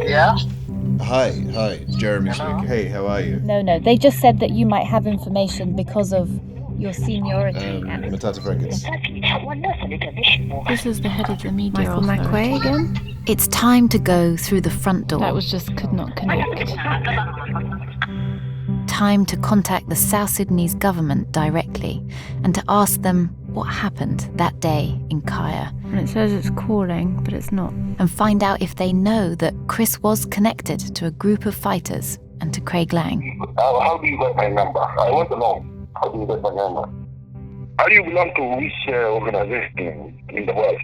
Yeah? Hi, Jeremy Hello? speaking. Hey, how are you? No, they just said that you might have information because of your seniority. Matata Records. This is the head of the media Michael authority. McQuay again? It's time to go through the front door. That was just could not connect. Time to contact the South Sudanese government directly and to ask them what happened that day in Kaya. And it says it's calling, but it's not. And find out if they know that Chris was connected to a group of fighters and to Craig Lang. How do you get my number? I want to know. How do you get my number? How do you belong to which organization in the world?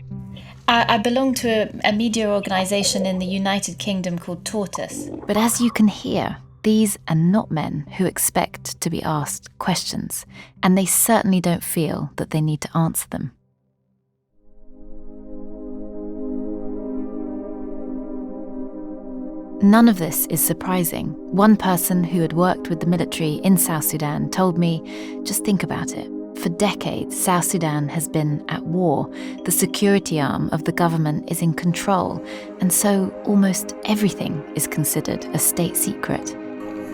I belong to a media organisation in the United Kingdom called Tortoise. But as you can hear, these are not men who expect to be asked questions, and they certainly don't feel that they need to answer them. None of this is surprising. One person who had worked with the military in South Sudan told me, just think about it. For decades, South Sudan has been at war. The security arm of the government is in control, and so almost everything is considered a state secret.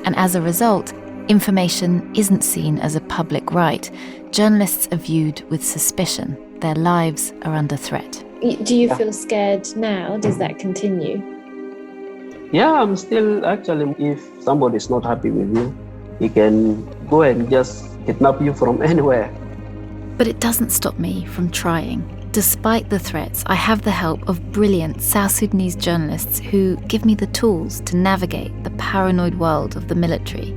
And as a result, information isn't seen as a public right. Journalists are viewed with suspicion. Their lives are under threat. Do you feel scared now? Does that continue? Yeah, I'm still actually, if somebody is not happy with you, he can go and just kidnap you from anywhere. But it doesn't stop me from trying. Despite the threats, I have the help of brilliant South Sudanese journalists who give me the tools to navigate the paranoid world of the military.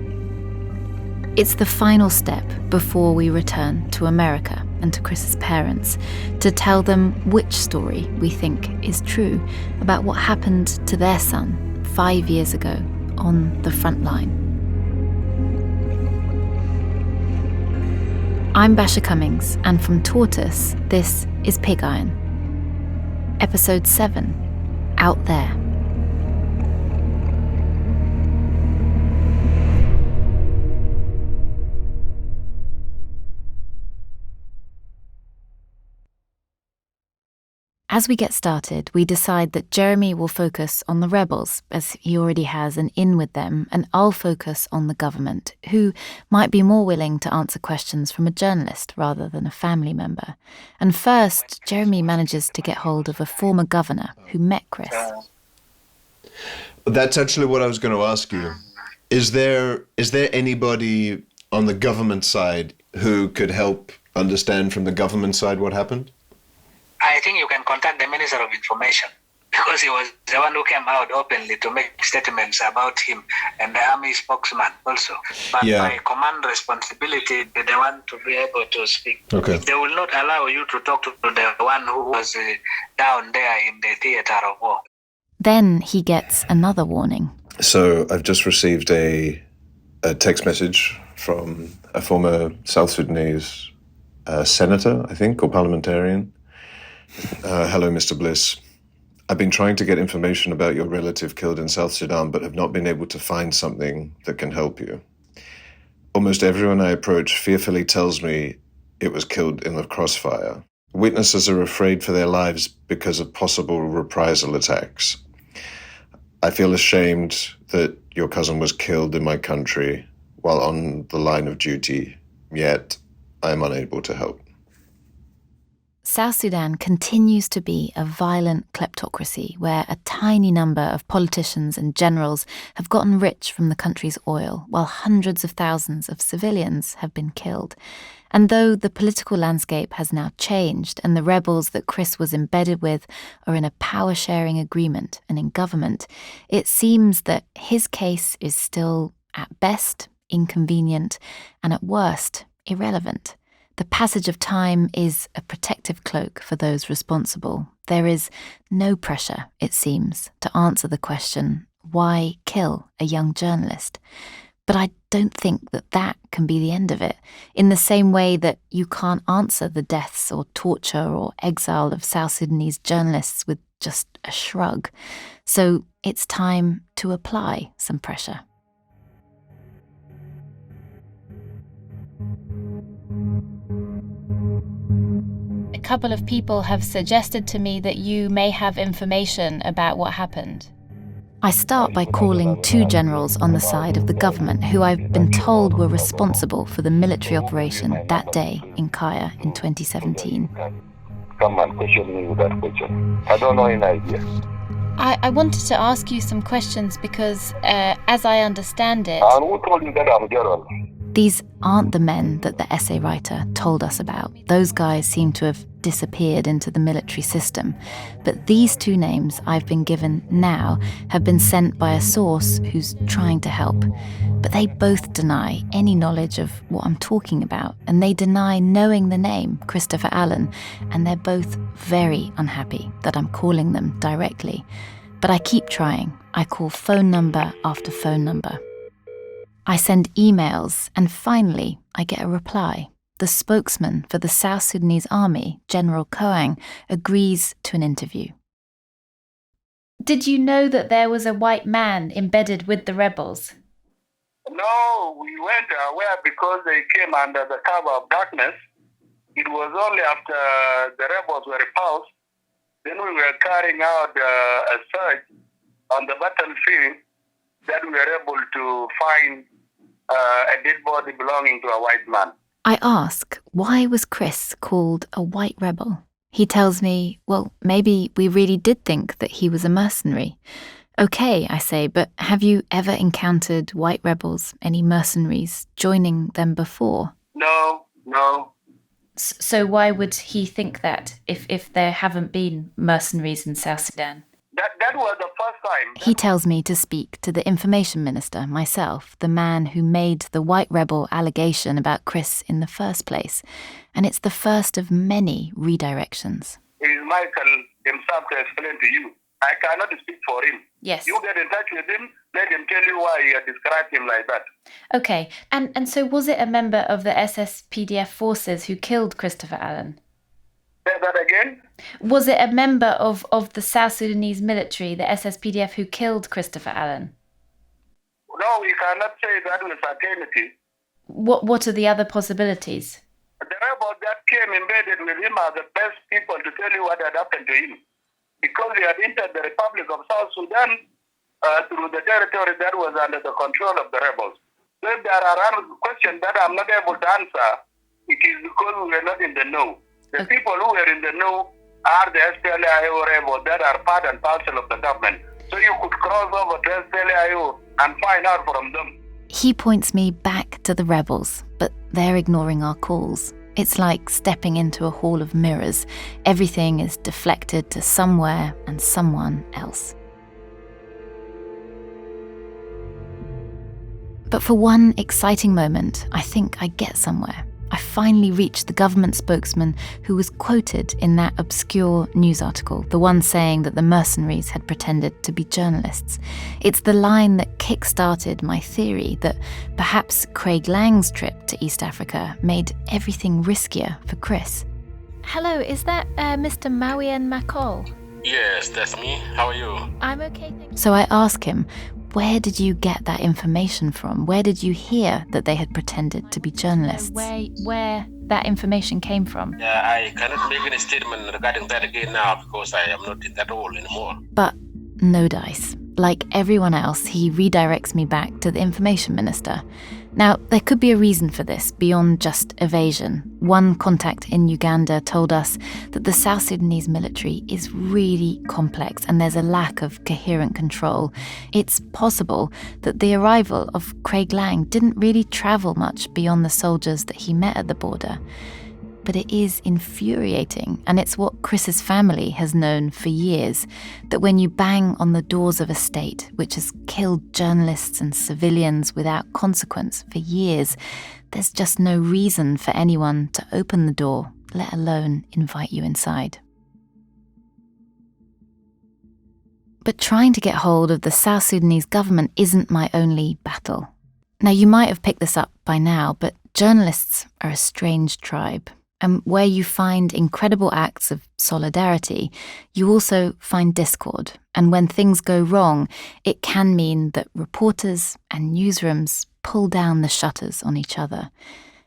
It's the final step before we return to America and to Chris's parents to tell them which story we think is true about what happened to their son 5 years ago on the front line. I'm Basha Cummings, and from Tortoise, this is Pig Iron. Episode 7, Out There. As we get started, we decide that Jeremy will focus on the rebels, as he already has an in with them, and I'll focus on the government, who might be more willing to answer questions from a journalist rather than a family member. And first, Jeremy manages to get hold of a former governor who met Chris. That's actually what I was going to ask you. Is there anybody on the government side who could help understand from the government side what happened? I think you can contact the Minister of Information because he was the one who came out openly to make statements about him, and the army spokesman also. But my command responsibility is the one to be able to speak. Okay. They will not allow you to talk to the one who was down there in the theater of war. Then he gets another warning. So I've just received a text message from a former South Sudanese senator, I think, or parliamentarian. Hello, Mr. Bliss. I've been trying to get information about your relative killed in South Sudan, but have not been able to find something that can help you. Almost everyone I approach fearfully tells me it was killed in the crossfire. Witnesses are afraid for their lives because of possible reprisal attacks. I feel ashamed that your cousin was killed in my country while on the line of duty, yet I am unable to help. South Sudan continues to be a violent kleptocracy where a tiny number of politicians and generals have gotten rich from the country's oil, while hundreds of thousands of civilians have been killed. And though the political landscape has now changed and the rebels that Chris was embedded with are in a power-sharing agreement and in government, it seems that his case is still, at best, inconvenient and at worst, irrelevant. The passage of time is a protective cloak for those responsible. There is no pressure, it seems, to answer the question, why kill a young journalist? But I don't think that can be the end of it, in the same way that you can't answer the deaths or torture or exile of South Sudanese journalists with just a shrug. So it's time to apply some pressure. couple of people have suggested to me that you may have information about what happened. I start by calling 2 generals on the side of the government who I've been told were responsible for the military operation that day in Kaya in 2017. Come and question me with that question. I don't know any idea. I wanted to ask you some questions because, as I understand it... And who told you that I'm general? These aren't the men that the essay writer told us about. Those guys seem to have disappeared into the military system. But these 2 names I've been given now have been sent by a source who's trying to help. But they both deny any knowledge of what I'm talking about, and they deny knowing the name Christopher Allen, and they're both very unhappy that I'm calling them directly. But I keep trying. I call phone number after phone number. I send emails, and finally I get a reply. The spokesman for the South Sudanese Army, General Koang, agrees to an interview. Did you know that there was a white man embedded with the rebels? No, we weren't aware because they came under the cover of darkness. It was only after the rebels were repulsed, then we were carrying out a search on the battlefield that we were able to find a dead body belonging to a white man. I ask, why was Chris called a white rebel? He tells me, well, maybe we really did think that he was a mercenary. Okay, I say, but have you ever encountered white rebels, any mercenaries, joining them before? No. So why would he think that if there haven't been mercenaries in South Sudan? That was the first time. He tells me to speak to the information minister, myself, the man who made the white rebel allegation about Chris in the first place. And it's the first of many redirections. It is Michael himself to explain to you. I cannot speak for him. Yes. You get in touch with him, let him tell you why he described him like that. Okay, and so was it a member of the SSPDF forces who killed Christopher Allen? Say that again? Was it a member of the South Sudanese military, the SSPDF, who killed Christopher Allen? No, we cannot say that with certainty. What are the other possibilities? The rebels that came embedded with him are the best people to tell you what had happened to him. Because he had entered the Republic of South Sudan through the territory that was under the control of the rebels. So if there are questions that I'm not able to answer, it is because we were not in the know. The people who were in the know are the SPLAIO rebels that are part and parcel of the government. So you could cross over to SPLAIO and find out from them. He points me back to the rebels, but they're ignoring our calls. It's like stepping into a hall of mirrors. Everything is deflected to somewhere and someone else. But for one exciting moment, I think I get somewhere. I finally reached the government spokesman who was quoted in that obscure news article, the one saying that the mercenaries had pretended to be journalists. It's the line that kick-started my theory that perhaps Craig Lang's trip to East Africa made everything riskier for Chris. Hello, is that Mr. Mawien Makol? Yes, that's me. How are you? I'm okay, thank you. So I ask him, where did you get that information from? Where did you hear that they had pretended to be journalists? Where that information came from? I cannot make any statement regarding that again now because I am not in that role anymore. But no dice. Like everyone else, he redirects me back to the information minister. Now, there could be a reason for this beyond just evasion. One contact in Uganda told us that the South Sudanese military is really complex and there's a lack of coherent control. It's possible that the arrival of Craig Lang didn't really travel much beyond the soldiers that he met at the border. But it is infuriating, and it's what Chris's family has known for years, that when you bang on the doors of a state which has killed journalists and civilians without consequence for years, there's just no reason for anyone to open the door, let alone invite you inside. But trying to get hold of the South Sudanese government isn't my only battle. Now, you might have picked this up by now, but journalists are a strange tribe. And where you find incredible acts of solidarity, you also find discord. And when things go wrong, it can mean that reporters and newsrooms pull down the shutters on each other.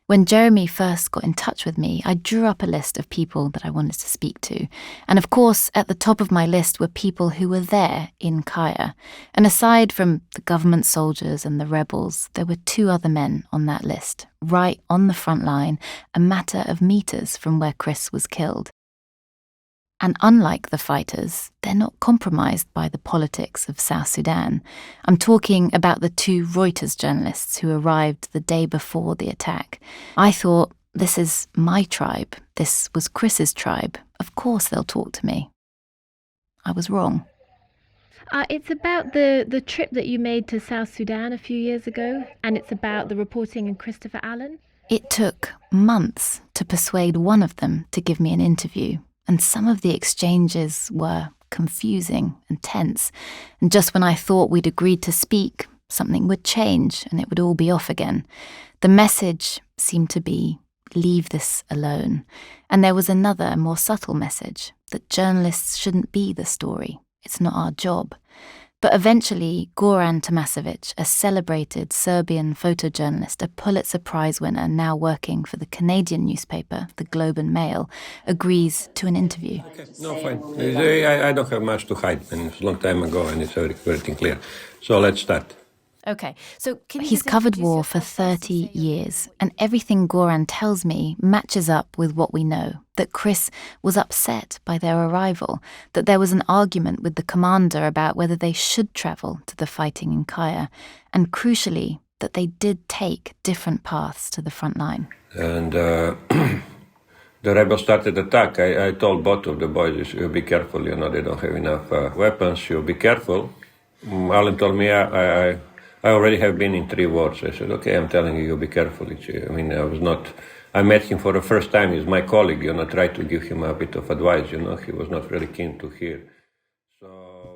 When Jeremy first got in touch with me, I drew up a list of people that I wanted to speak to. And of course, at the top of my list were people who were there in Kaya. And aside from the government soldiers and the rebels, there were 2 other men on that list, right on the front line, a matter of meters from where Chris was killed. And unlike the fighters, they're not compromised by the politics of South Sudan. I'm talking about the 2 Reuters journalists who arrived the day before the attack. I thought, this is my tribe. This was Chris's tribe. Of course they'll talk to me. I was wrong. It's about the trip that you made to South Sudan a few years ago, and it's about the reporting in Christopher Allen. It took months to persuade one of them to give me an interview. And some of the exchanges were confusing and tense. And just when I thought we'd agreed to speak, something would change and it would all be off again. The message seemed to be, leave this alone. And there was another, more subtle message, that journalists shouldn't be the story. It's not our job. But eventually, Goran Tomasevic, a celebrated Serbian photojournalist, a Pulitzer Prize winner now working for the Canadian newspaper, the Globe and Mail, agrees to an interview. Okay. No, fine. I don't have much to hide, and it's a long time ago, and it's everything clear. So let's start. Okay, so he's covered war for 30 years, and everything Goran tells me matches up with what we know, that Chris was upset by their arrival, that there was an argument with the commander about whether they should travel to the fighting in Kaya, and crucially, that they did take different paths to the front line. And the rebels started attack. I told both of the boys, you be careful, they don't have enough weapons, you be careful. Alan told me, I already have been in 3 wars. I said, okay, I'm telling you be careful. I met him for the first time. He's my colleague, tried to give him a bit of advice, he was not very keen to hear.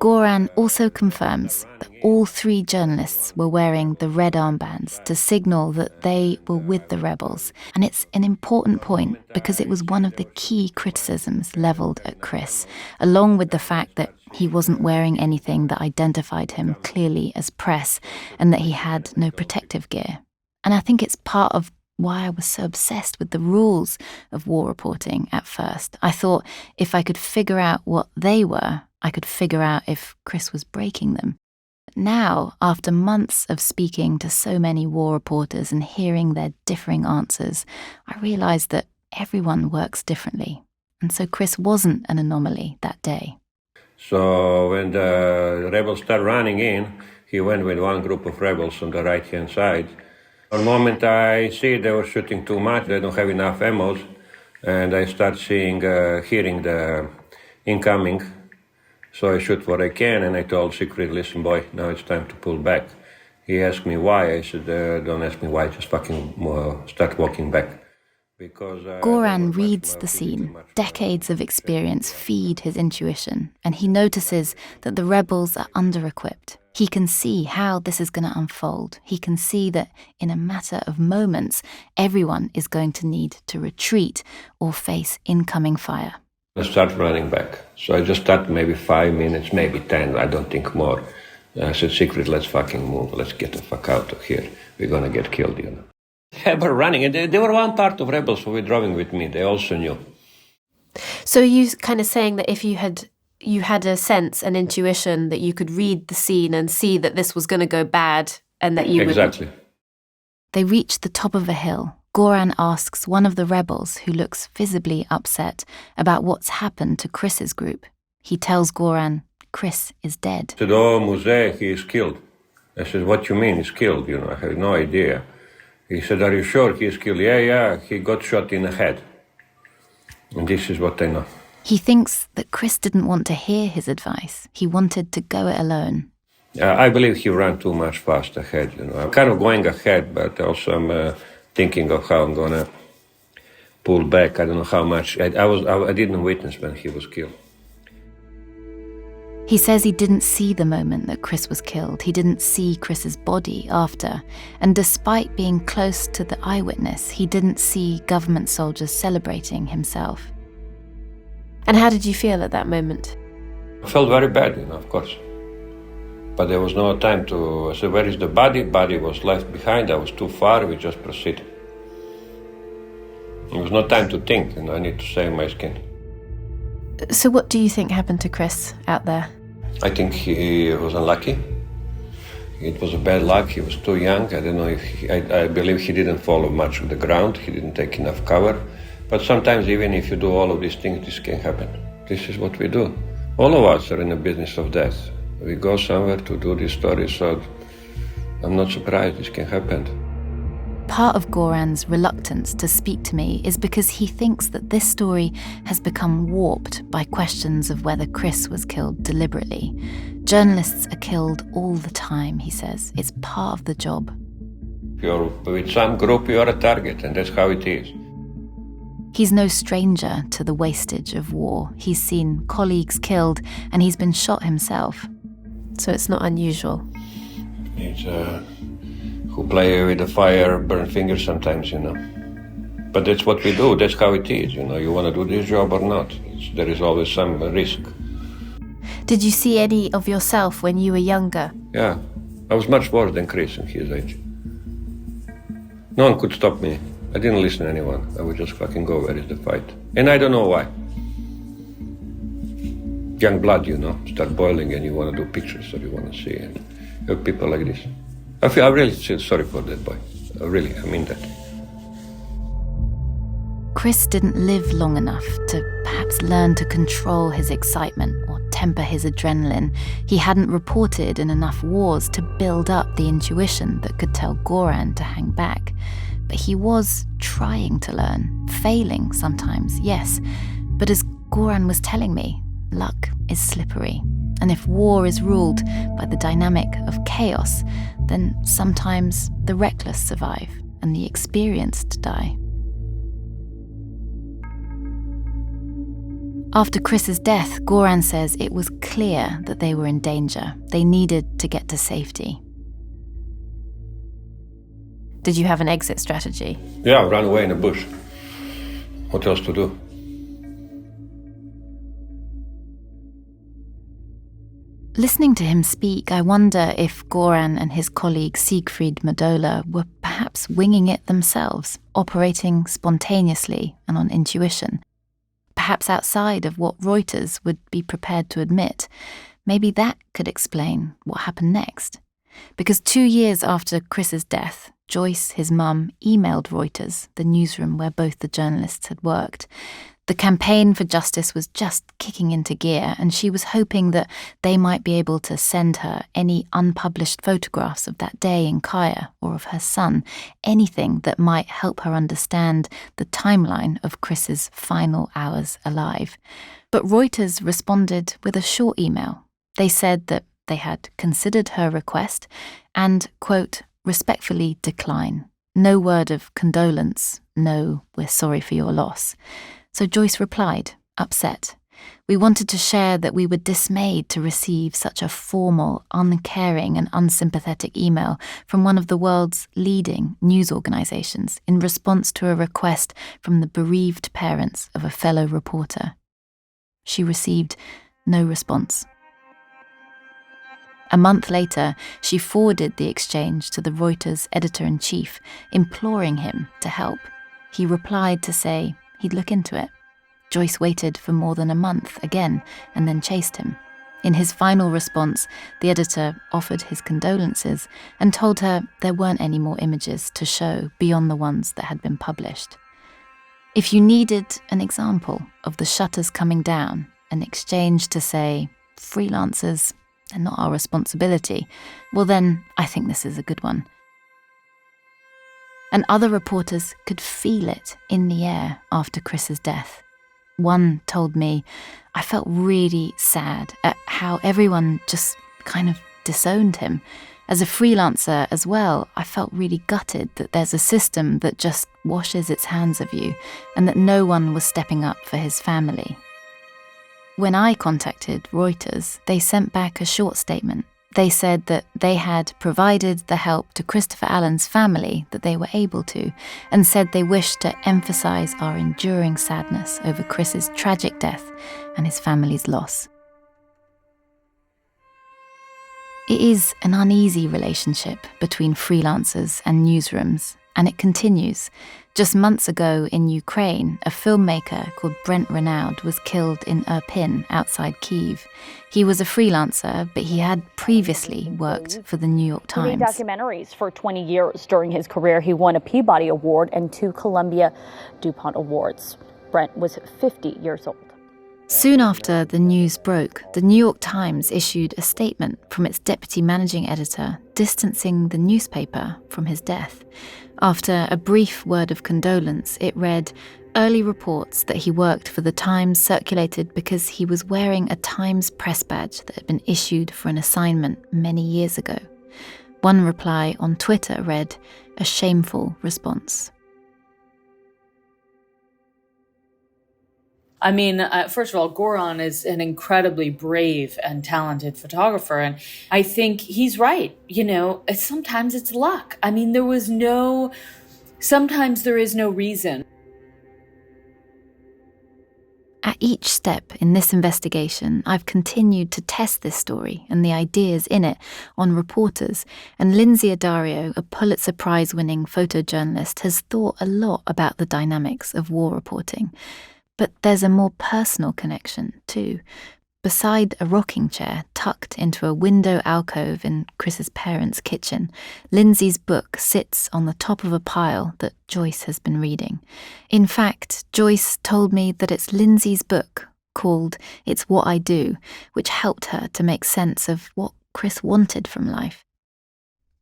Goran also confirms that all 3 journalists were wearing the red armbands to signal that they were with the rebels. And it's an important point because it was one of the key criticisms levelled at Chris, along with the fact that he wasn't wearing anything that identified him clearly as press and that he had no protective gear. And I think it's part of why I was so obsessed with the rules of war reporting at first. I thought if I could figure out what they were, I could figure out if Chris was breaking them. Now, after months of speaking to so many war reporters and hearing their differing answers, I realised that everyone works differently. And so Chris wasn't an anomaly that day. So when the rebels started running in, he went with one group of rebels on the right-hand side. For a moment I see they were shooting too much, they don't have enough ammo, and I start hearing the incoming. So I shoot what I can, and I told Siegfried, listen, boy, now it's time to pull back. He asked me why. I said, don't ask me why, just fucking start walking back. Goran reads the scene. Decades of experience feed his intuition, and he notices that the rebels are under-equipped. He can see how this is going to unfold. He can see that in a matter of moments, everyone is going to need to retreat or face incoming fire. I start running back. So I just start maybe 5 minutes, maybe 10, I don't think more. I said, Siegfried, let's fucking move. Let's get the fuck out of here. We're going to get killed, They were running, and they were one part of rebels who were driving with me. They also knew. So you kind of saying that if you had a sense, an intuition that you could read the scene and see that this was going to go bad and that you Exactly. They reach the top of a hill. Goran asks one of the rebels, who looks visibly upset, about what's happened to Chris's group. He tells Goran, Chris is dead. I said, oh, Muse, he is killed. I said, what you mean he's killed? I have no idea. He said, are you sure he is killed? Yeah, he got shot in the head. And this is what I know. He thinks that Chris didn't want to hear his advice. He wanted to go it alone. I believe he ran too much fast ahead. I'm kind of going ahead, but also I'm thinking of how I'm going to pull back. I don't know how much. I didn't witness when he was killed. He says he didn't see the moment that Chris was killed. He didn't see Chris's body after. And despite being close to the eyewitness, he didn't see government soldiers celebrating himself. And how did you feel at that moment? I felt very bad, of course. But there was no time to say, where is the body? Body was left behind. I was too far. We just proceeded. It was no time to think, I need to save my skin. So what do you think happened to Chris out there? I think he was unlucky. It was a bad luck. He was too young. I don't know if I believe he didn't follow much of the ground. He didn't take enough cover. But sometimes even if you do all of these things, this can happen. This is what we do. All of us are in the business of death. We go somewhere to do these stories, so I'm not surprised this can happen. Part of Goran's reluctance to speak to me is because he thinks that this story has become warped by questions of whether Chris was killed deliberately. Journalists are killed all the time, he says. It's part of the job. If you're with some group, you're a target, and that's how it is. He's no stranger to the wastage of war. He's seen colleagues killed, and he's been shot himself. So it's not unusual. It's who play with the fire, burn fingers sometimes, But that's what we do. That's how it is, You want to do this job or not. There is always some risk. Did you see any of yourself when you were younger? Yeah, I was much worse than Chris in his age. No one could stop me. I didn't listen to anyone. I would just fucking go where is the fight. And I don't know why. Young blood, start boiling and you want to do pictures or you want to see. And you have people like this. I really feel sorry for that boy. I mean that. Chris didn't live long enough to perhaps learn to control his excitement or temper his adrenaline. He hadn't reported in enough wars to build up the intuition that could tell Goran to hang back. But he was trying to learn, failing sometimes, yes. But as Goran was telling me, luck is slippery. And if war is ruled by the dynamic of chaos, then sometimes the reckless survive and the experienced die. After Chris's death, Goran says it was clear that they were in danger. They needed to get to safety. Did you have an exit strategy? Yeah, run away in the bush. What else to do? Listening to him speak, I wonder if Goran and his colleague Siegfried Madola were perhaps winging it themselves, operating spontaneously and on intuition. Perhaps outside of what Reuters would be prepared to admit. Maybe that could explain what happened next. Because 2 years after Chris's death, Joyce, his mum, emailed Reuters, the newsroom where both the journalists had worked. The campaign for justice was just kicking into gear, and she was hoping that they might be able to send her any unpublished photographs of that day in Kaya or of her son, anything that might help her understand the timeline of Chris's final hours alive. But Reuters responded with a short email. They said that they had considered her request and, quote, respectfully decline. No word of condolence. No, we're sorry for your loss. So Joyce replied, upset. We wanted to share that we were dismayed to receive such a formal, uncaring and unsympathetic email from one of the world's leading news organizations in response to a request from the bereaved parents of a fellow reporter. She received no response. A month later, she forwarded the exchange to the Reuters editor-in-chief, imploring him to help. He replied to say he'd look into it. Joyce waited for more than a month again and then chased him. In his final response, the editor offered his condolences and told her there weren't any more images to show beyond the ones that had been published. If you needed an example of the shutters coming down, an exchange to say, freelancers, they're not our responsibility, well then, I think this is a good one. And other reporters could feel it in the air after Chris's death. One told me, I felt really sad at how everyone just kind of disowned him. As a freelancer as well, I felt really gutted that there's a system that just washes its hands of you and that no one was stepping up for his family. When I contacted Reuters, they sent back a short statement. They said that they had provided the help to Christopher Allen's family that they were able to, and said they wished to emphasize our enduring sadness over Chris's tragic death and his family's loss. It is an uneasy relationship between freelancers and newsrooms, and it continues. Just months ago in Ukraine, a filmmaker called Brent Renaud was killed in Irpin, outside Kyiv. He was a freelancer, but he had previously worked for the New York Times. He made documentaries for 20 years. During his career, he won a Peabody Award and 2 Columbia DuPont Awards. Brent was 50 years old. Soon after the news broke, the New York Times issued a statement from its deputy managing editor distancing the newspaper from his death. After a brief word of condolence, it read, "Early reports that he worked for the Times circulated because he was wearing a Times press badge that had been issued for an assignment many years ago." One reply on Twitter read, "A shameful response." I mean, first of all, Goran is an incredibly brave and talented photographer. And I think he's right. Sometimes it's luck. I mean, sometimes there is no reason. At each step in this investigation, I've continued to test this story and the ideas in it on reporters, and Lindsay Addario, a Pulitzer Prize-winning photojournalist, has thought a lot about the dynamics of war reporting. But there's a more personal connection, too. Beside a rocking chair tucked into a window alcove in Chris's parents' kitchen, Lindsay's book sits on the top of a pile that Joyce has been reading. In fact, Joyce told me that it's Lindsay's book, called It's What I Do, which helped her to make sense of what Chris wanted from life.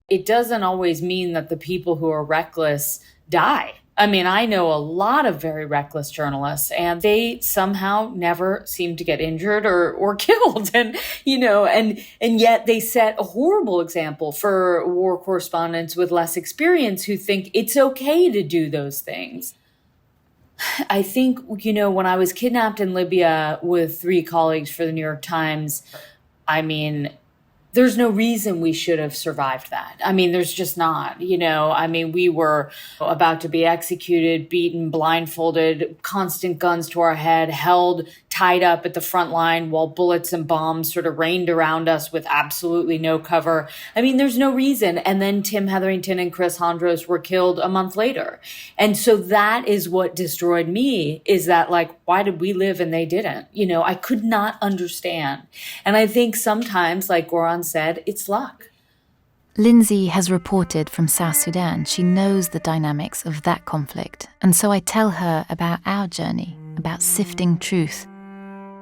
It doesn't always mean that the people who are reckless die. I mean, I know a lot of very reckless journalists, and they somehow never seem to get injured or killed. And yet they set a horrible example for war correspondents with less experience who think it's okay to do those things. I think, when I was kidnapped in Libya with 3 colleagues for the New York Times, I mean, there's no reason we should have survived that. I mean, there's just not, we were about to be executed, beaten, blindfolded, constant guns to our head, held, tied up at the front line while bullets and bombs sort of rained around us with absolutely no cover. I mean, there's no reason. And then Tim Hetherington and Chris Hondros were killed a month later. And so that is what destroyed me, is that, why did we live and they didn't? I could not understand. And I think sometimes, like Goran said, it's luck. Lindsay has reported from South Sudan. She knows the dynamics of that conflict. And so I tell her about our journey, about sifting truth.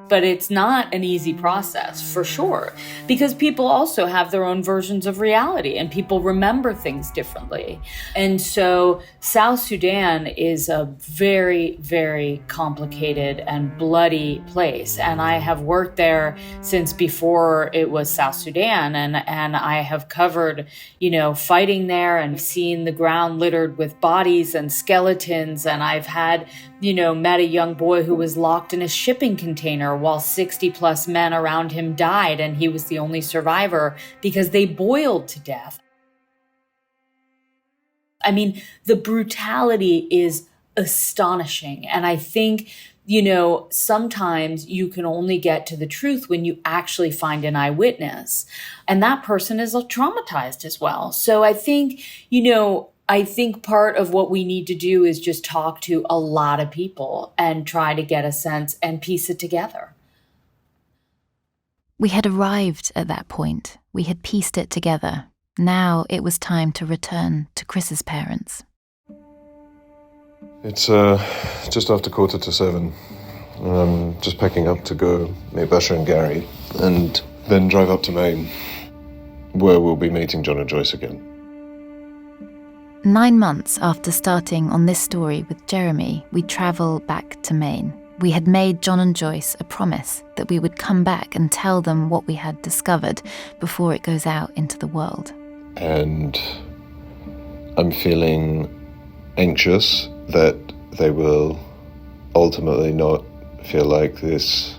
But it's not an easy process, for sure, because people also have their own versions of reality and people remember things differently. And so South Sudan is a very, very complicated and bloody place. And I have worked there since before it was South Sudan. And I have covered, fighting there and seen the ground littered with bodies and skeletons. And I've had, met a young boy who was locked in a shipping container while 60 plus men around him died, and he was the only survivor because they boiled to death. I mean, the brutality is astonishing. And I think, sometimes you can only get to the truth when you actually find an eyewitness. And that person is traumatized as well. So I think, part of what we need to do is just talk to a lot of people and try to get a sense and piece it together. We had arrived at that point. We had pieced it together. Now it was time to return to Chris's parents. It's just after 7:15. I'm just packing up to go meet Basha and Gary, and then drive up to Maine, where we'll be meeting John and Joyce again. 9 months after starting on this story with Jeremy, we travel back to Maine. We had made John and Joyce a promise that we would come back and tell them what we had discovered before it goes out into the world. And I'm feeling anxious that they will ultimately not feel like this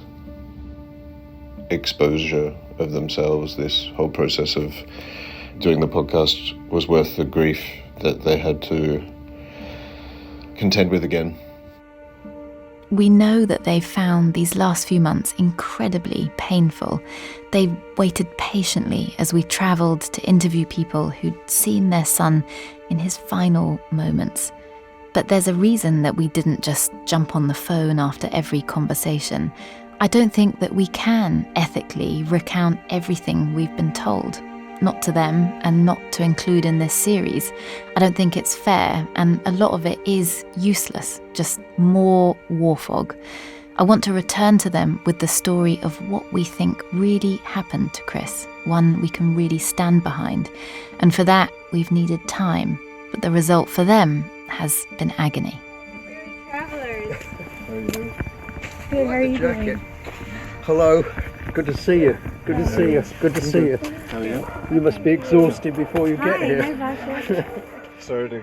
exposure of themselves, this whole process of doing the podcast, was worth the grief that they had to contend with again. We know that they've found these last few months incredibly painful. They've waited patiently as we travelled to interview people who'd seen their son in his final moments. But there's a reason that we didn't just jump on the phone after every conversation. I don't think that we can ethically recount everything we've been told. Not to them, and not to include in this series. I don't think it's fair, and a lot of it is useless, just more war fog. I want to return to them with the story of what we think really happened to Chris, one we can really stand behind. And for that, we've needed time, but the result for them has been agony. Travelers. How are you? Good, how are you doing? Hello, good to see you. Good to see you. Good to see you. How are you? You must be exhausted before you get here. Hi, Vasha. Sorry.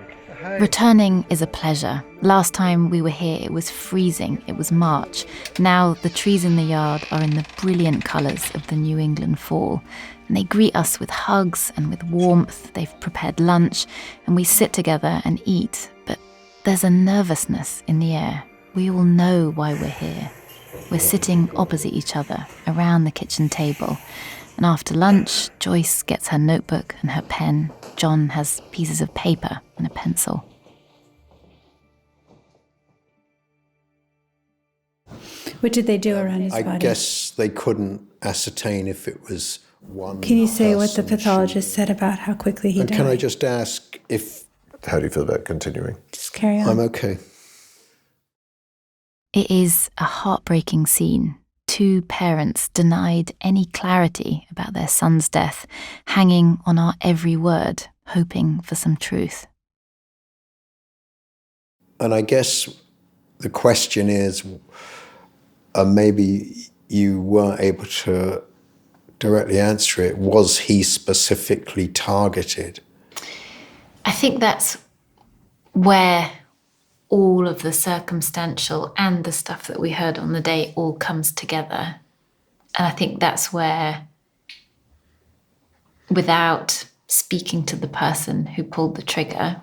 Returning is a pleasure. Last time we were here, it was freezing. It was March. Now the trees in the yard are in the brilliant colours of the New England fall. And they greet us with hugs and with warmth. They've prepared lunch, and we sit together and eat. But there's a nervousness in the air. We all know why we're here. We're sitting opposite each other around the kitchen table. And after lunch, Joyce gets her notebook and her pen. John has pieces of paper and a pencil. What did they do around his body? I guess they couldn't ascertain if it was one. Can you say what the pathologist said about how quickly he and died? can I just ask if... How do you feel about continuing? Just carry on. I'm okay. It is a heartbreaking scene. Two parents denied any clarity about their son's death, hanging on our every word, hoping for some truth. And I guess the question is, maybe you weren't able to directly answer it, was he specifically targeted? I think that's where all of the circumstantial and the stuff that we heard on the day all comes together. And I think that's where, without speaking to the person who pulled the trigger,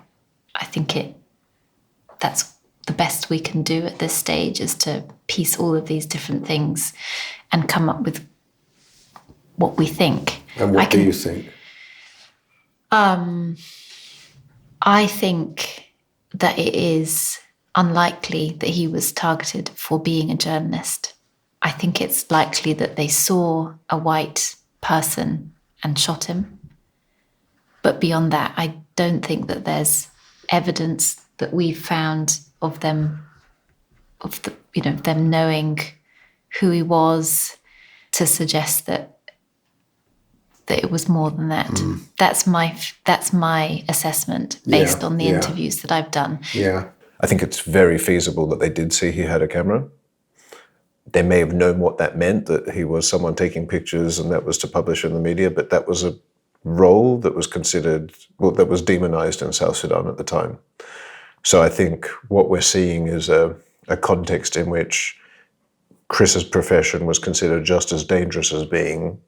I think that's the best we can do at this stage, is to piece all of these different things and come up with what we think. And what do you think? I think that it is unlikely that he was targeted for being a journalist. I think it's likely that they saw a white person and shot him. But beyond that, I don't think that there's evidence that we've found of them, them knowing who he was, to suggest that it was more than that. That's my assessment based on the interviews that I've done. Yeah. I think it's very feasible that they did see he had a camera. They may have known what that meant, that he was someone taking pictures and that was to publish in the media, but that was a role that was considered, that was demonized in South Sudan at the time. So I think what we're seeing is a context in which Chris's profession was considered just as dangerous as being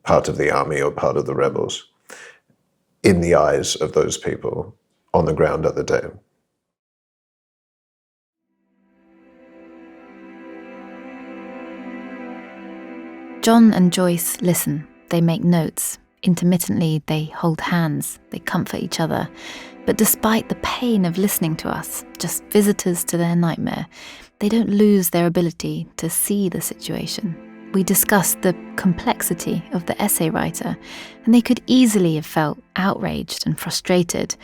part of the army or part of the rebels in the eyes of those people on the ground at the time. John and Joyce listen. They make notes. Intermittently, they hold hands. They comfort each other. But despite the pain of listening to us, just visitors to their nightmare, they don't lose their ability to see the situation. We discussed the complexity of the essay writer, and they could easily have felt outraged and frustrated,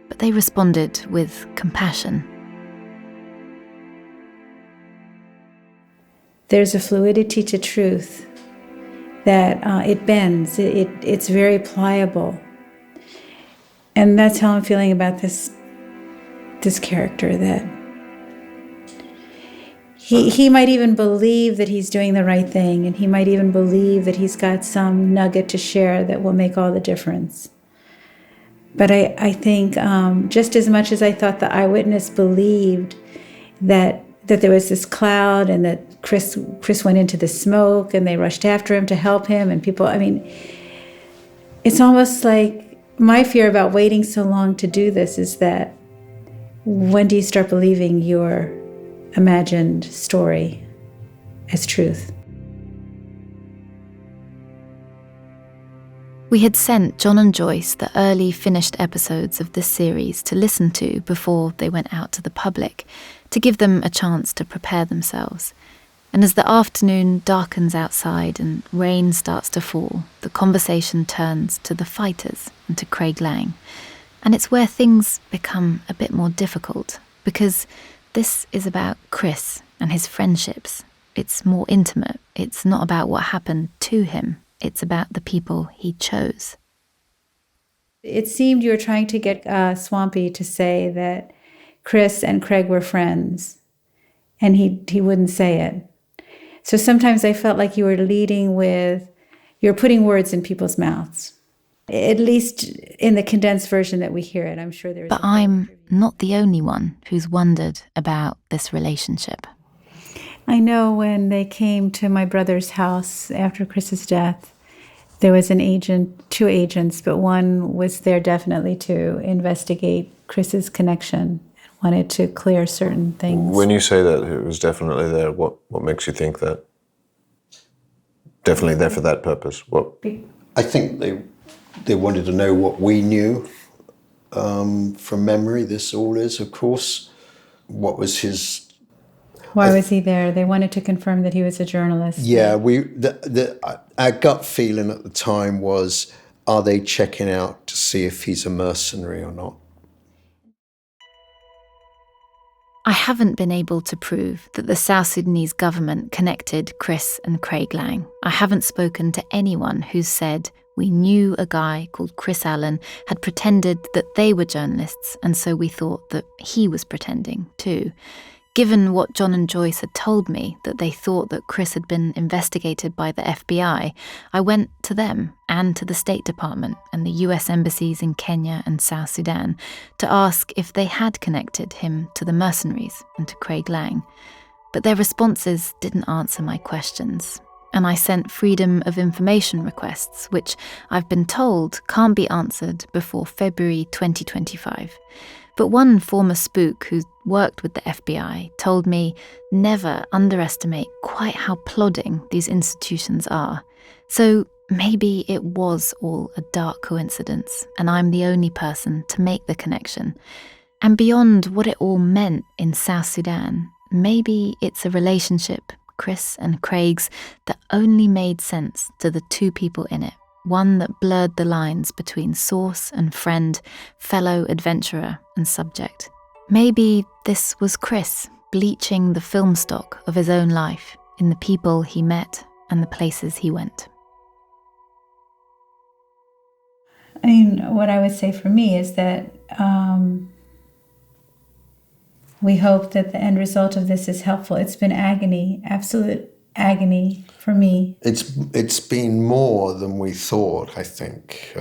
but they responded with compassion. There's a fluidity to truth that it bends, it's very pliable. And that's how I'm feeling about this character, that he might even believe that he's doing the right thing, and he might even believe that he's got some nugget to share that will make all the difference. But I think just as much as I thought the eyewitness believed that there was this cloud and that Chris went into the smoke and they rushed after him to help him, and people, it's almost like my fear about waiting so long to do this is that when do you start believing your imagined story as truth? We had sent John and Joyce the early finished episodes of this series to listen to before they went out to the public, to give them a chance to prepare themselves. And as the afternoon darkens outside and rain starts to fall, the conversation turns to the fighters and to Craig Lang. And it's where things become a bit more difficult, because this is about Chris and his friendships. It's more intimate. It's not about what happened to him. It's about the people he chose. It seemed you were trying to get Swampy to say that Chris and Craig were friends, and he wouldn't say it. So sometimes I felt like you were leading with, you're putting words in people's mouths. At least in the condensed version that we hear it, I'm sure there's. But I'm not the only one who's wondered about this relationship. I know when they came to my brother's house after Chris's death, there was an agent, 2 agents, but one was there definitely to investigate Chris's connection and wanted to clear certain things. When you say that it was definitely there, what makes you think that? Definitely there for that purpose. What? I think they wanted to know what we knew from memory. This all is, of course. What was his... Why was he there? They wanted to confirm that he was a journalist. Yeah, our gut feeling at the time was, are they checking out to see if he's a mercenary or not? I haven't been able to prove that the South Sudanese government connected Chris and Craig Lang. I haven't spoken to anyone who's said, we knew a guy called Chris Allen had pretended that they were journalists, and so we thought that he was pretending too. Given what John and Joyce had told me, that they thought that Chris had been investigated by the FBI, I went to them and to the State Department and the US embassies in Kenya and South Sudan to ask if they had connected him to the mercenaries and to Craig Lang. But their responses didn't answer my questions. And I sent Freedom of Information requests, which I've been told can't be answered before February 2025. But one former spook who worked with the FBI told me never underestimate quite how plodding these institutions are. So maybe it was all a dark coincidence, and I'm the only person to make the connection. And beyond what it all meant in South Sudan, maybe it's a relationship, Chris and Craig's, that only made sense to the 2 people in it. One that blurred the lines between source and friend, fellow adventurer and subject. Maybe this was Chris bleaching the film stock of his own life in the people he met and the places he went. I mean, what I would say for me is that we hope that the end result of this is helpful. It's been agony, absolute agony for me. It's been more than we thought, I think.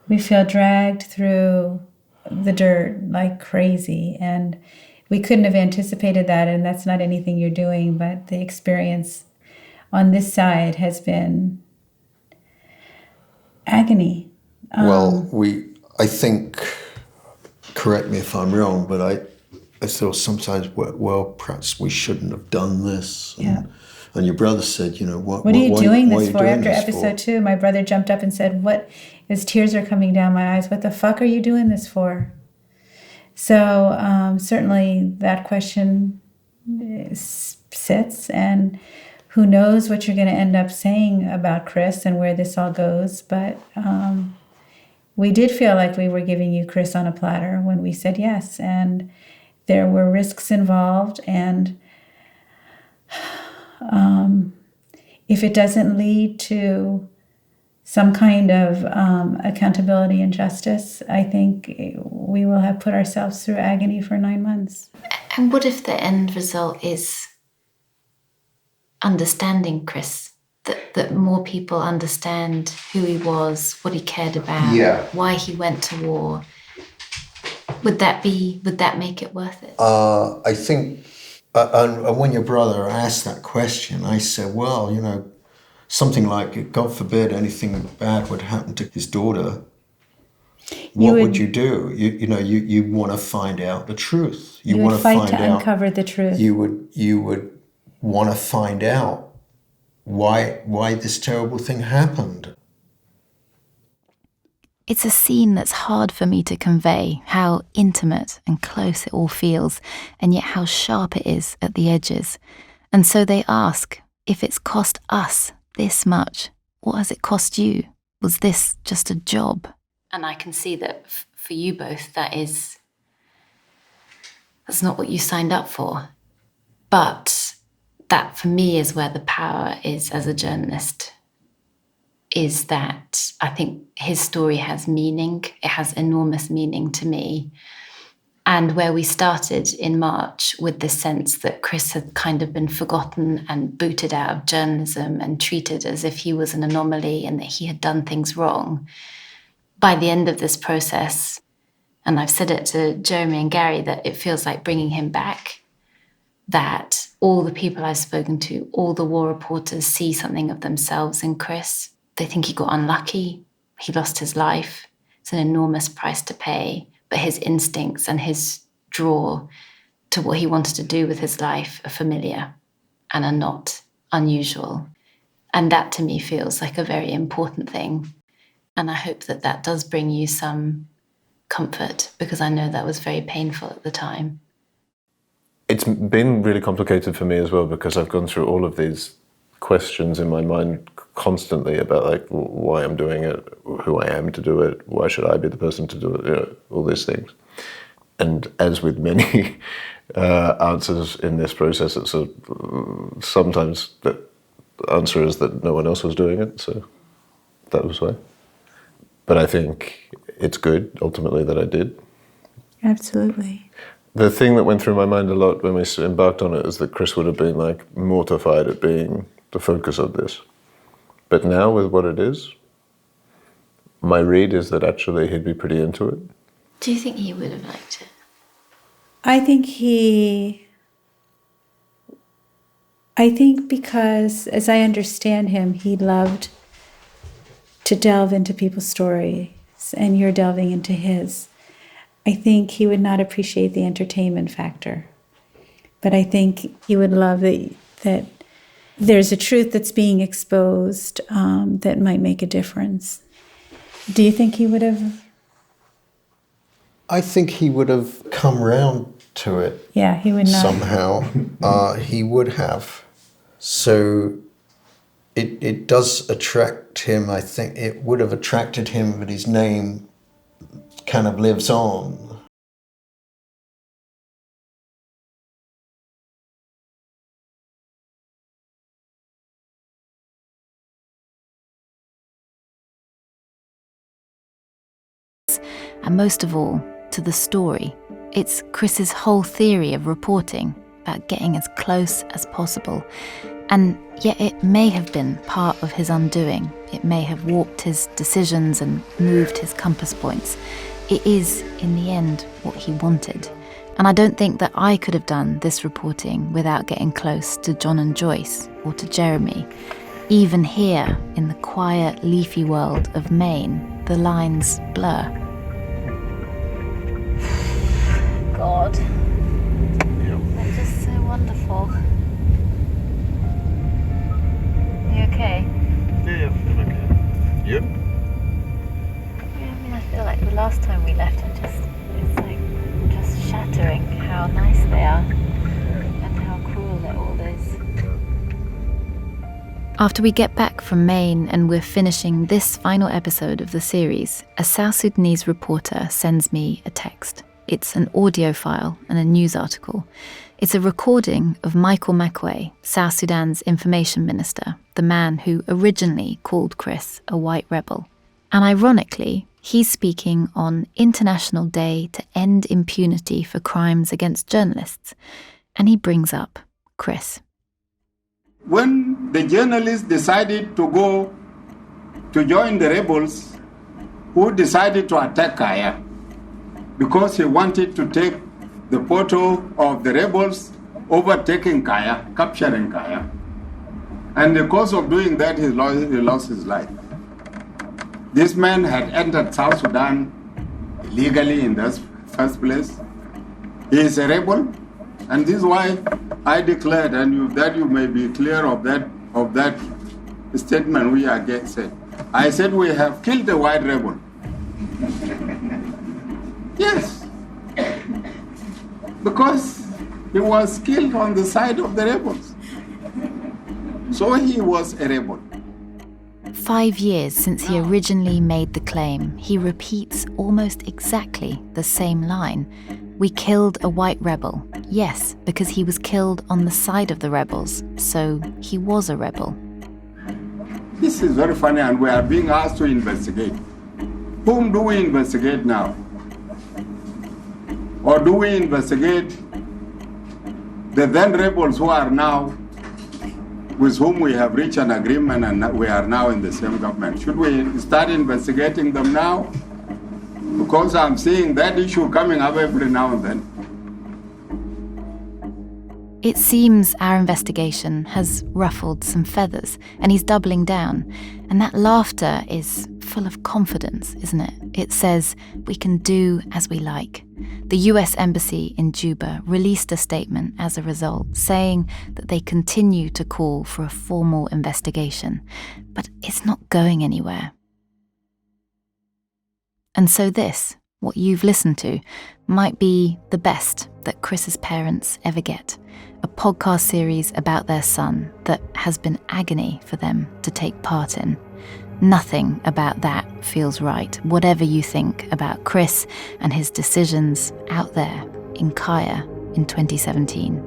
We feel dragged through the dirt like crazy, and we couldn't have anticipated that, and that's not anything you're doing, but the experience on this side has been agony. I think, correct me if I'm wrong, but I thought sometimes, well, perhaps we shouldn't have done this. And your brother said, what are you doing this for? After this episode 2, my brother jumped up and said, his tears are coming down my eyes. What the fuck are you doing this for? So certainly that question sits, and who knows what you're going to end up saying about Chris and where this all goes. But we did feel like we were giving you Chris on a platter when we said yes. And there were risks involved, and if it doesn't lead to some kind of accountability and justice, I think we will have put ourselves through agony for 9 months. And what if the end result is understanding Chris? That more people understand who he was, what he cared about, why he went to war. Would that make it worth it? I think, and when your brother asked that question, I said, well, something like, God forbid anything bad would happen to his daughter. What would you do? You want to find out the truth. You would fight to uncover the truth. You would want to find out why this terrible thing happened. It's a scene that's hard for me to convey, how intimate and close it all feels, and yet how sharp it is at the edges. And so they ask, if it's cost us this much, what has it cost you? Was this just a job? And I can see that for you both, that's not what you signed up for. But that for me is where the power is as a journalist, is that I think his story has meaning. It has enormous meaning to me. And where we started in March with the sense that Chris had kind of been forgotten and booted out of journalism and treated as if he was an anomaly and that he had done things wrong, by the end of this process, and I've said it to Jeremy and Gary, that it feels like bringing him back, that all the people I've spoken to, all the war reporters see something of themselves in Chris. They think he got unlucky, he lost his life. It's an enormous price to pay, but his instincts and his draw to what he wanted to do with his life are familiar and are not unusual. And that to me feels like a very important thing. And I hope that that does bring you some comfort, because I know that was very painful at the time. It's been really complicated for me as well, because I've gone through all of these questions in my mind constantly about like why I'm doing it, who I am to do it, why should I be the person to do it, all these things. And as with many answers in this process, it's sometimes the answer is that no one else was doing it, so that was why. But I think it's good, ultimately, that I did. Absolutely. The thing that went through my mind a lot when we embarked on it is that Chris would have been like mortified at being the focus of this. But now with what it is, my read is that actually he'd be pretty into it. Do you think he would have liked it? I think because, as I understand him, he loved to delve into people's stories, and you're delving into his. I think he would not appreciate the entertainment factor. But I think he would love that there's a truth that's being exposed that might make a difference. Do you think he would have? I think he would have come round to it. Yeah, he would not. Somehow. He would have. So it does attract him. I think it would have attracted him, but his name kind of lives on. And most of all, to the story. It's Chris's whole theory of reporting, about getting as close as possible. And yet it may have been part of his undoing. It may have warped his decisions and moved his compass points. It is, in the end, what he wanted. And I don't think that I could have done this reporting without getting close to John and Joyce, or to Jeremy. Even here, in the quiet, leafy world of Maine, the lines blur. God. They're just so wonderful. You okay? Yeah, I feel okay. You? Yeah, I mean, I feel like the last time we left, it's like just shattering how nice they are and how cruel it all is. After we get back from Maine and we're finishing this final episode of the series, a South Sudanese reporter sends me a text. It's an audio file and a news article. It's a recording of Michael Makwei, South Sudan's information minister, the man who originally called Chris a white rebel. And ironically, he's speaking on International Day to End Impunity for Crimes Against Journalists. And he brings up Chris. When the journalists decided to go to join the rebels, who decided to attack Kaya, because he wanted to take the photo of the rebels overtaking Kaya, capturing Kaya. And in the course of doing that, he lost his life. This man had entered South Sudan illegally in the first place. He is a rebel, and this is why I declared, and that you may be clear of that statement we are said. I said we have killed a white rebel. Yes. Because he was killed on the side of the rebels. So he was a rebel. 5 years since he originally made the claim, he repeats almost exactly the same line. We killed a white rebel. Yes, because he was killed on the side of the rebels, so he was a rebel. This is very funny, and we are being asked to investigate. Whom do we investigate now? Or do we investigate the then rebels who are now, with whom we have reached an agreement and we are now in the same government? Should we start investigating them now? Because I'm seeing that issue coming up every now and then. It seems our investigation has ruffled some feathers, and he's doubling down. And that laughter is full of confidence, isn't it? It says, we can do as we like. The US Embassy in Juba released a statement as a result, saying that they continue to call for a formal investigation. But it's not going anywhere. And so this, what you've listened to, might be the best that Chris's parents ever get. A podcast series about their son that has been agony for them to take part in. Nothing about that feels right, whatever you think about Chris and his decisions out there in Kaya in 2017.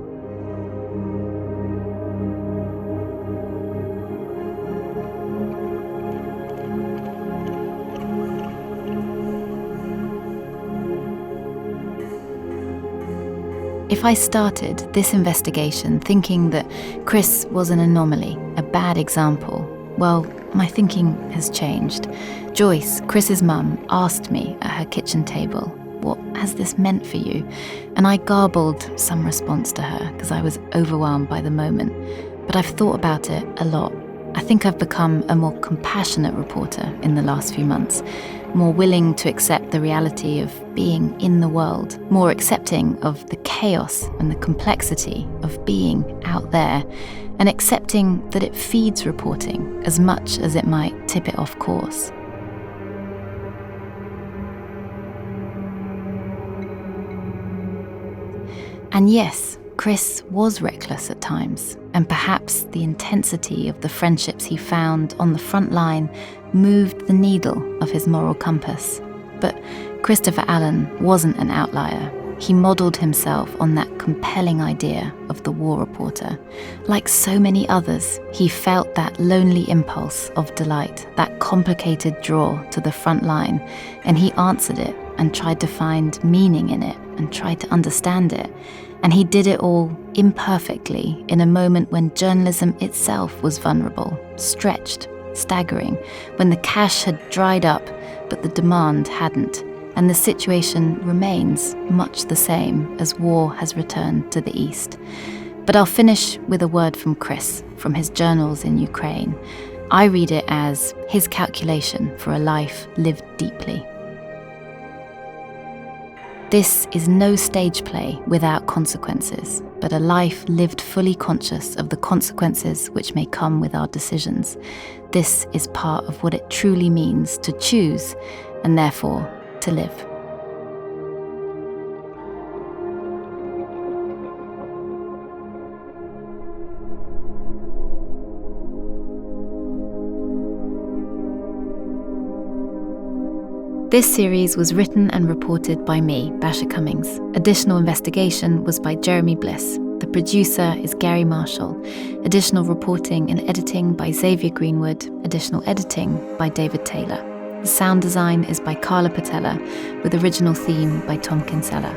If I started this investigation thinking that Chris was an anomaly, a bad example, well, my thinking has changed. Joyce, Chris's mum, asked me at her kitchen table, "What has this meant for you?" And I garbled some response to her because I was overwhelmed by the moment. But I've thought about it a lot. I think I've become a more compassionate reporter in the last few months, more willing to accept the reality of being in the world, more accepting of the chaos and the complexity of being out there, and accepting that it feeds reporting as much as it might tip it off course. And yes, Chris was reckless at times, and perhaps the intensity of the friendships he found on the front line moved the needle of his moral compass. But Christopher Allen wasn't an outlier. He modelled himself on that compelling idea of the war reporter. Like so many others, he felt that lonely impulse of delight, that complicated draw to the front line, and he answered it and tried to find meaning in it and tried to understand it. And he did it all imperfectly in a moment when journalism itself was vulnerable, stretched, staggering, when the cash had dried up but the demand hadn't, and the situation remains much the same as war has returned to the east. But I'll finish with a word from Chris, from his journals in Ukraine. I read it as his calculation for a life lived deeply. This is no stage play without consequences, but a life lived fully conscious of the consequences which may come with our decisions. This is part of what it truly means to choose, and therefore to live. This series was written and reported by me, Basha Cummings. Additional investigation was by Jeremy Bliss. The producer is Gary Marshall. Additional reporting and editing by Xavier Greenwood. Additional editing by David Taylor. The sound design is by Carla Patella, with original theme by Tom Kinsella.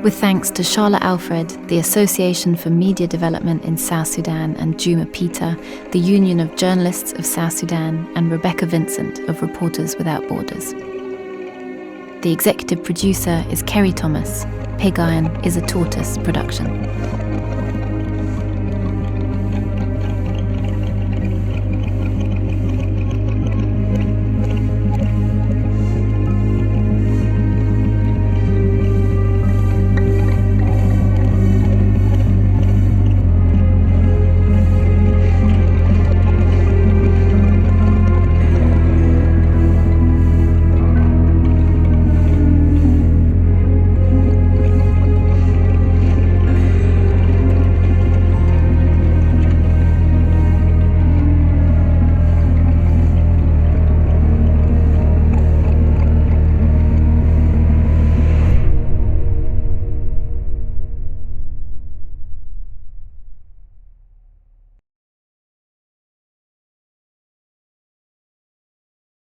With thanks to Charlotte Alfred, the Association for Media Development in South Sudan and Juma Peter, the Union of Journalists of South Sudan, and Rebecca Vincent of Reporters Without Borders. The executive producer is Kerry Thomas. Pig Iron is a Tortoise production.